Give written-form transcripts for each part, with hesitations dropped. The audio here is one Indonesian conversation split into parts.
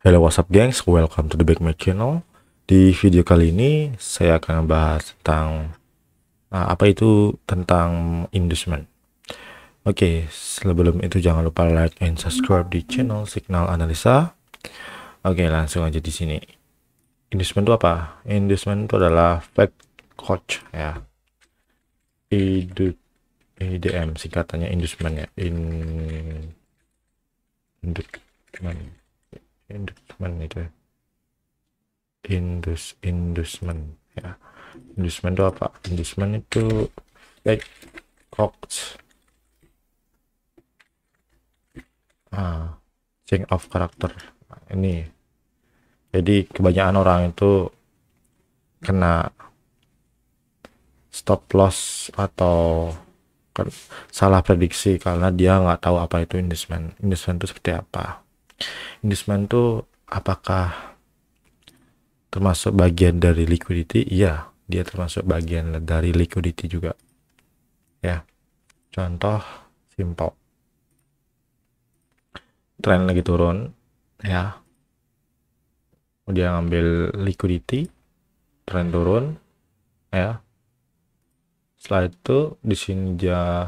Hello, what's up gengs, welcome to the Back My Channel. Di video kali ini saya akan membahas tentang apa itu tentang inducement. Oke, sebelum itu jangan lupa like and subscribe di channel Signal Analisa. Oke, langsung aja di sini. Inducement itu apa? Inducement itu adalah fact coach ya. IDM singkatannya inducement ya. Inducement itu ya. Inducement ya. Inducement itu apa? Inducement itu fact coach. Change of character. Ini jadi kebanyakan orang itu kena stop loss atau salah prediksi karena dia nggak tahu apa itu inducement. Inducement itu seperti apa? Inducement itu apakah termasuk bagian dari liquidity? Iya, dia termasuk bagian dari liquidity juga ya. Contoh simple, tren lagi turun ya, dia ngambil liquidity, tren turun ya. Setelah itu di sini dia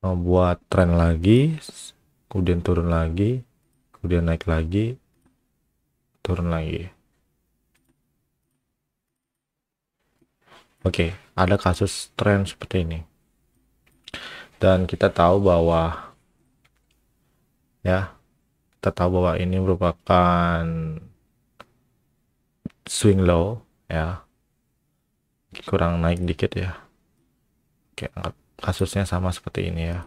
membuat tren lagi, kemudian turun lagi, kemudian naik lagi, turun lagi. Oke, ada kasus tren seperti ini. Dan kita tahu bahwa ini merupakan swing low ya, kurang naik dikit ya. Oke, anggap kasusnya sama seperti ini ya.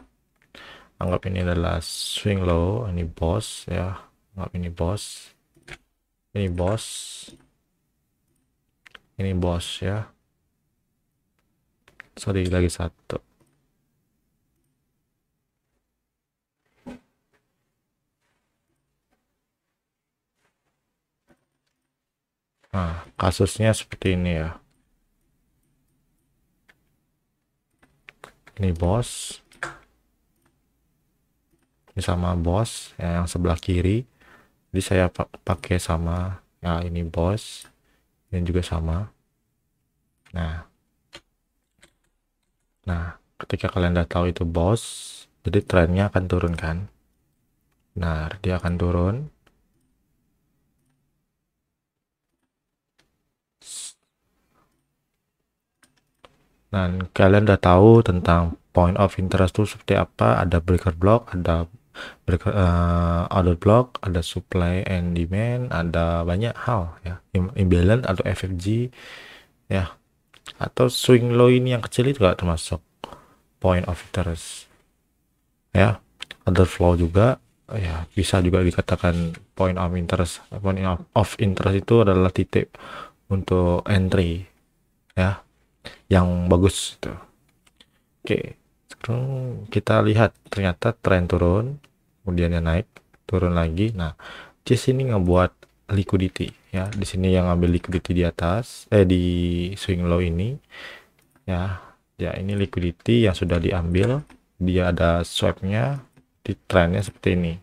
Anggap ini adalah swing low, ini boss ya. Anggap ini boss, ini boss, ini boss ya. Sorry, lagi satu. Nah, kasusnya seperti ini ya. Ini bos, ini sama bos ya, yang sebelah kiri. Jadi saya pakai sama ya, ini bos, ini juga sama. Nah, ketika kalian udah tahu itu bos, jadi trennya akan turun kan. Nah, dia akan turun. Dan kalian udah tahu tentang point of interest itu seperti apa. Ada breaker block, ada breaker order block, ada supply and demand, ada banyak hal ya, imbalance atau FFG ya, atau swing low ini yang kecil itu gak termasuk point of interest ya. Order flow juga ya, bisa juga dikatakan point of interest. Point of interest itu adalah titik untuk entry ya, yang bagus itu. Oke, sekarang kita lihat ternyata tren turun, kemudian naik, turun lagi. Nah, di sini ngebuat liquidity ya. Di sini yang ngambil liquidity di atas, di swing low ini ya. Ya, ini liquidity yang sudah diambil. Dia ada swapnya di trennya seperti ini.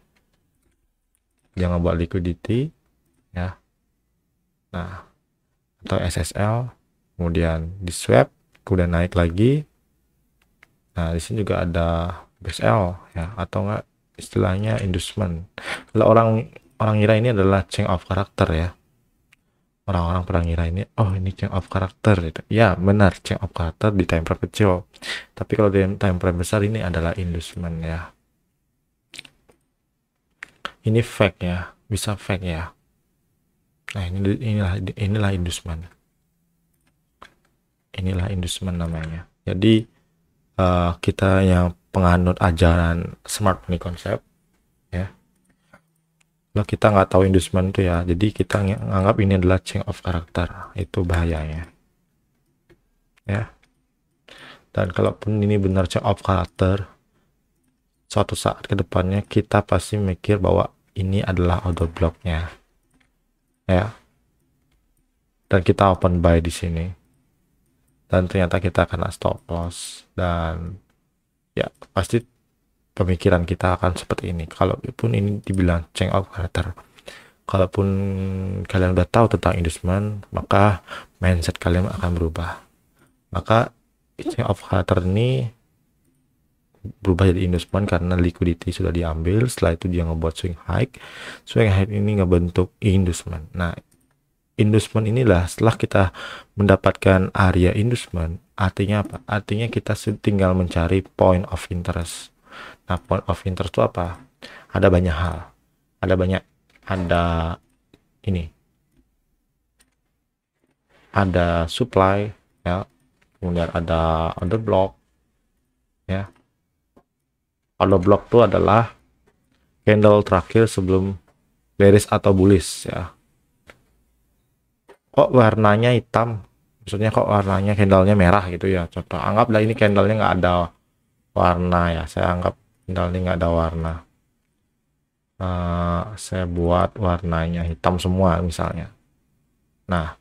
Dia ngebuat liquidity ya. Nah, atau SSL, kemudian di swap, kemudian naik lagi. Nah, di sini juga ada BSL ya, atau enggak istilahnya inducement. Kalau orang ngira ini adalah change of character ya. Orang-orang pernah ngira ini, oh ini change of character gitu. Ya, benar, change of character di time frame kecil. Tapi kalau di time frame besar ini adalah inducement ya. Ini fake ya, bisa fake ya. Nah, inilah inducement. Inilah inducement namanya. Jadi kita yang penganut ajaran smart money concept ya, kalau kita nggak tahu inducement itu ya, jadi kita nganggap ini adalah change of character, itu bahayanya ya. Dan kalaupun ini benar change of character, suatu saat ke depannya kita pasti mikir bahwa ini adalah order blocknya ya, dan kita open buy di sini, dan ternyata kita kena stop loss, dan ya pasti pemikiran kita akan seperti ini. Kalaupun ini dibilang change of character, kalaupun kalian udah tahu tentang inducement, maka mindset kalian akan berubah. Maka exchange of character ini berubah jadi inducement karena liquidity sudah diambil. Setelah itu dia ngebuat swing high ini ngebentuk inducement. Nah, inducement inilah setelah kita mendapatkan area inducement, artinya apa? Artinya kita tinggal mencari point of interest. Nah, point of interest itu apa? Ada banyak hal, ada ini, ada supply ya, kemudian ada order block ya. Order block itu adalah candle terakhir sebelum bearish atau bullish ya. Kok warnanya hitam, maksudnya kok warnanya candlenya merah gitu ya. Contoh, anggaplah ini candlenya nggak ada warna ya, saya anggap candle ini nggak ada warna. Saya buat warnanya hitam semua misalnya. Nah,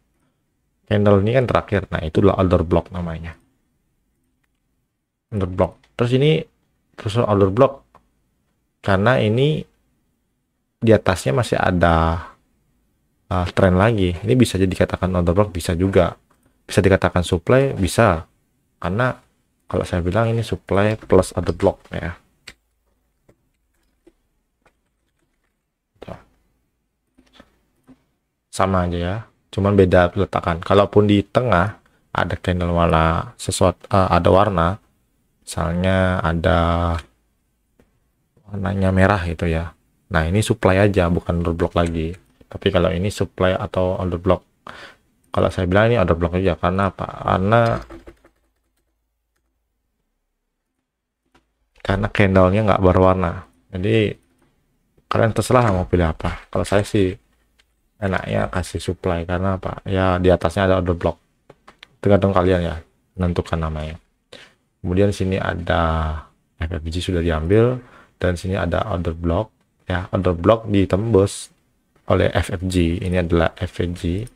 candle ini kan terakhir, nah itu adalah order block namanya, order block. Terus ini terus order block karena ini di atasnya masih ada trend lagi. Ini bisa jadi dikatakan order block, bisa juga bisa dikatakan supply, bisa, karena kalau saya bilang ini supply plus order block ya. Sama aja ya, cuman beda peletakan. Kalaupun di tengah ada candle warna sesuatu, ada warna, misalnya ada warnanya merah gitu ya. Nah, ini supply aja, bukan order block lagi. Tapi kalau ini supply atau order block, kalau saya bilang ini order block aja. Karena apa? Karena candlenya nggak berwarna. Jadi kalian terserah mau pilih apa. Kalau saya sih enaknya kasih supply, karena apa? Ya di atasnya ada order block. Tergantung kalian ya menentukan namanya. Kemudian sini ada FFG sudah diambil, dan sini ada order block ya. Order block ditembus oleh FFG. Ini adalah FVG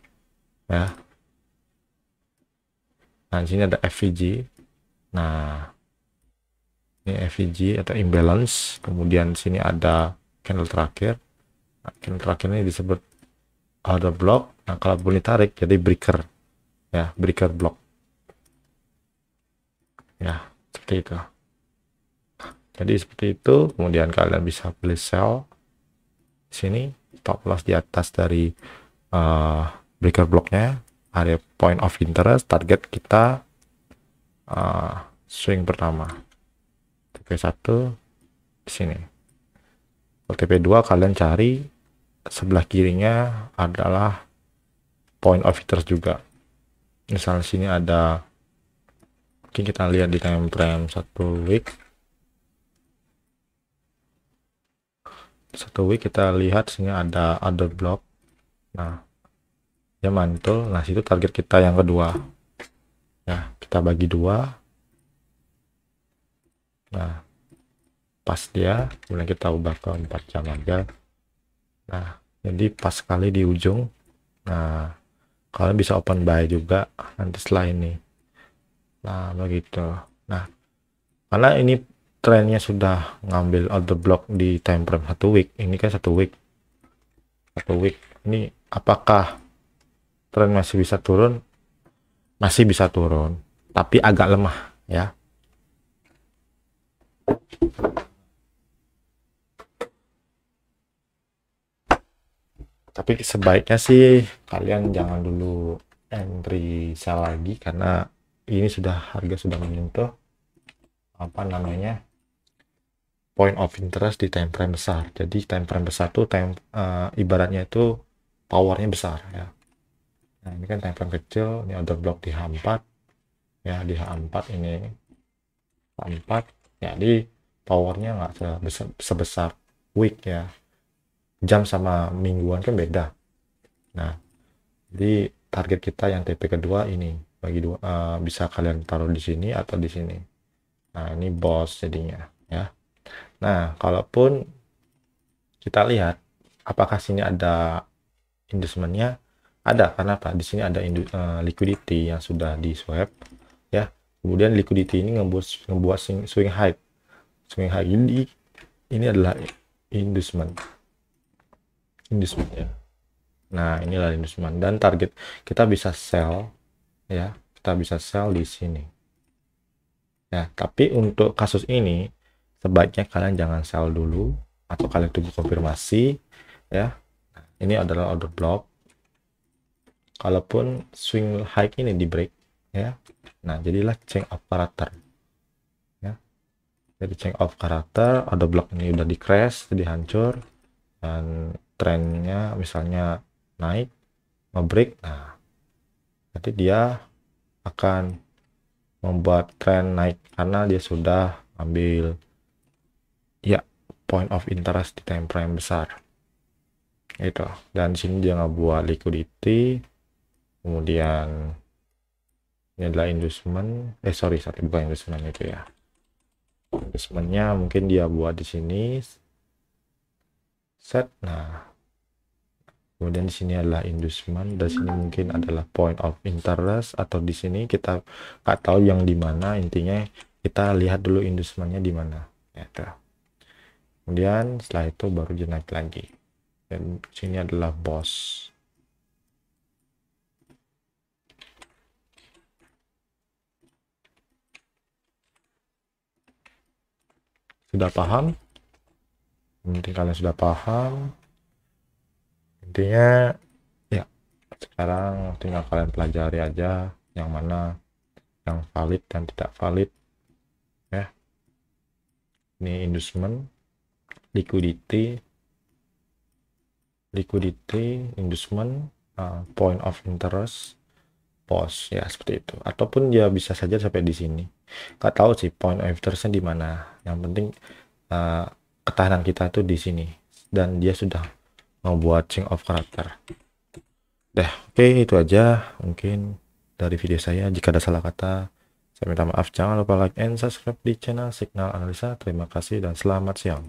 ya. Nah, sini ada FVG. Nah, ini FVG atau imbalance. Kemudian sini ada candle terakhir. Nah, candle terakhir ini disebut order block. Nah, kalau boleh tarik jadi breaker ya, breaker block ya, seperti itu. Jadi seperti itu. Kemudian kalian bisa beli sell sini, stop loss di atas dari breaker blocknya, area point of interest. Target kita swing pertama TP1 di sini. TP2 kalian cari sebelah kirinya adalah point of interest juga. Misalnya sini ada, mungkin kita lihat di time frame 1 week. 1 week kita lihat sini ada order block. Nah, dia mantul. Nah, situ target kita yang kedua ya, kita bagi dua. Nah, pas dia, kemudian kita ubah ke 4 jam aja. Nah, jadi pas sekali di ujung. Nah, kalian bisa open buy juga nanti setelah ini. Nah, begitu. Nah, karena ini trennya sudah ngambil order block di time frame 1 week. Ini kan 1 week. 1 week. Ini apakah tren masih bisa turun? Masih bisa turun, tapi agak lemah ya. Tapi sebaiknya sih kalian jangan dulu entry sell lagi, karena ini sudah, harga sudah menyentuh apa namanya, point of interest di time frame besar. Jadi time frame besar tuh ibaratnya itu powernya besar ya. Nah, ini kan time frame kecil, ini order block di H4 ya, di H4 ini H4, jadi powernya nggak sebesar week ya. Jam sama mingguan kan beda. Nah, jadi target kita yang TP kedua ini bagi dua, bisa kalian taruh di sini atau di sini. Nah, ini boss jadinya ya. Nah, kalaupun kita lihat apakah sini ada inducementnya, ada. Karena apa? Di sini ada liquidity yang sudah di swap ya. Kemudian liquidity ini ngebuat swing high. Swing high ini adalah inducement. inducement ya. Nah, inilah inducement dan target kita bisa sell ya. Kita bisa sell di sini. Ya, tapi untuk kasus ini sebaiknya kalian jangan sell dulu atau kalian tunggu konfirmasi ya. Nah, ini adalah order block. Kalaupun swing high ini di break ya. Nah, jadilah change of character. Ya. Jadi change of character, order block ini udah di crash, jadi hancur dan trennya misalnya naik, nge-break. Nah, jadi dia akan membuat tren naik karena dia sudah ambil ya point of interest di time frame besar itu. Dan sini dia ngebuat liquidity, kemudian ini adalah inducement, sorry bukan inducement itu ya, inducementnya mungkin dia buat di sini set. Nah, kemudian di sini adalah inducement dan sini mungkin adalah point of interest, atau di sini kita nggak tahu yang di mana. Intinya kita lihat dulu inducementnya di mana ya. Kemudian setelah itu baru dia naik lagi, dan sini adalah boss. Sudah paham? Mungkin kalian sudah paham. Intinya ya, sekarang tinggal kalian pelajari aja yang mana yang valid dan tidak valid ya. Ini inducement, liquidity, inducement, point of interest, pos ya, seperti itu. Ataupun dia bisa saja sampai di sini. Nggak tahu sih point of interestnya di mana. Yang penting ketahanan kita tuh di sini dan dia sudah membuat change of character. Oke, itu aja mungkin dari video saya. Jika ada salah kata, saya minta maaf. Jangan lupa like and subscribe di channel Signal Analisa. Terima kasih dan selamat siang.